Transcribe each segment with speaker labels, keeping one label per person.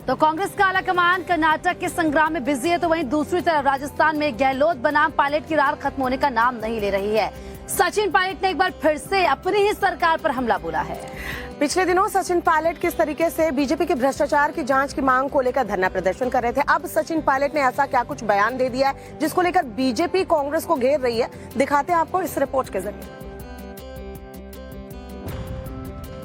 Speaker 1: तो कांग्रेस का आलाकमान कर्नाटक के संग्राम में बिजी है, तो वहीं दूसरी तरफ राजस्थान में गहलोत बनाम पायलट की रार खत्म होने का नाम नहीं ले रही है। सचिन पायलट ने एक बार फिर से अपनी ही सरकार पर हमला बोला है।
Speaker 2: पिछले दिनों सचिन पायलट किस तरीके से बीजेपी के भ्रष्टाचार की जांच की मांग को लेकर धरना प्रदर्शन कर रहे थे। अब सचिन पायलट ने ऐसा क्या कुछ बयान दे दिया है जिसको लेकर बीजेपी कांग्रेस को घेर रही है, दिखाते हैं आपको इस रिपोर्ट के जरिए।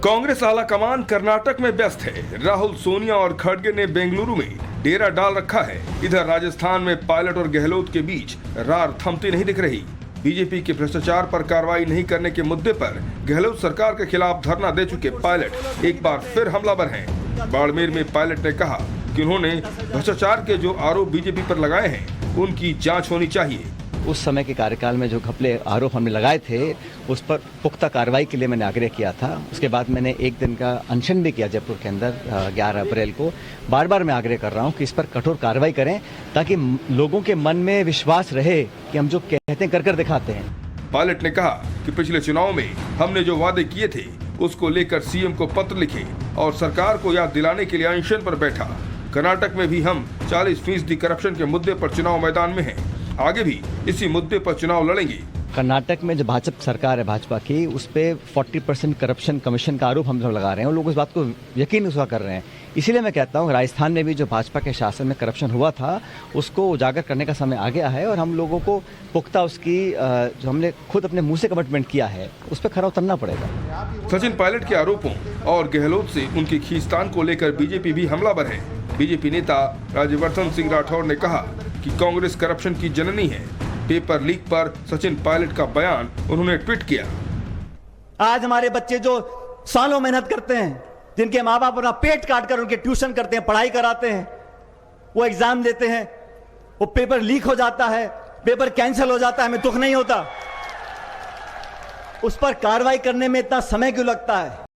Speaker 3: कांग्रेस आलाकमान कर्नाटक में व्यस्त है। राहुल, सोनिया और खड़गे ने बेंगलुरु में डेरा डाल रखा है। इधर राजस्थान में पायलट और गहलोत के बीच रार थमती नहीं दिख रही। बीजेपी के भ्रष्टाचार पर कार्रवाई नहीं करने के मुद्दे पर गहलोत सरकार के खिलाफ धरना दे चुके पायलट एक बार फिर हमलावर हैं। बाड़मेर में पायलट ने कहा कि उन्होंने भ्रष्टाचार के जो आरोप बीजेपी पर लगाए हैं उनकी जांच होनी चाहिए।
Speaker 4: उस समय के कार्यकाल में जो घपले आरोप हमने लगाए थे उस पर पुख्ता कार्रवाई के लिए मैंने आग्रह किया था। उसके बाद मैंने एक दिन का अनशन भी किया जयपुर के अंदर 11 अप्रैल को। बार बार मैं आग्रह कर रहा हूं कि इस पर कठोर कार्रवाई करें ताकि लोगों के मन में विश्वास रहे कि हम जो कहते हैं कर दिखाते हैं।
Speaker 3: पायलट ने कहा कि पिछले चुनाव में हमने जो वादे किए थे उसको लेकर सीएम को पत्र लिखे और सरकार को याद दिलाने के लिए अनशन पर बैठा। कर्नाटक में भी हम 40% करप्शन के मुद्दे पर चुनाव मैदान में हैं। आगे भी इसी मुद्दे पर चुनाव लड़ेंगे।
Speaker 4: कर्नाटक में जो भाजपा सरकार है भाजपा की, उस पे 40% करप्शन कमीशन का आरोप हम लोग लगा रहे हैं और लोग इस बात को यकीन उसका कर रहे हैं। इसीलिए मैं कहता हूँ राजस्थान में भी जो भाजपा के शासन में करप्शन हुआ था उसको उजागर करने का समय आ गया है और हम लोगों को पुख्ता उसकी जो हमने खुद अपने मुंह से कमिटमेंट किया है उस पर खरा उतरना पड़ेगा।
Speaker 3: सचिन पायलट के आरोपों और गहलोत से उनकी खींचतान को लेकर बीजेपी भी हमलावर है। बीजेपी नेता राज्यवर्धन सिंह राठौर ने कहा कि कांग्रेस करप्शन की जननी है। पेपर लीक पर सचिन पायलट का बयान उन्होंने ट्वीट किया।
Speaker 5: आज हमारे बच्चे जो सालों मेहनत करते हैं, जिनके माँ बाप अपना पेट काट कर उनके ट्यूशन करते हैं, पढ़ाई कराते हैं, वो एग्जाम देते हैं, वो पेपर लीक हो जाता है, पेपर कैंसिल हो जाता है, हमें दुख नहीं होता। उस पर कार्रवाई करने में इतना समय क्यों लगता है?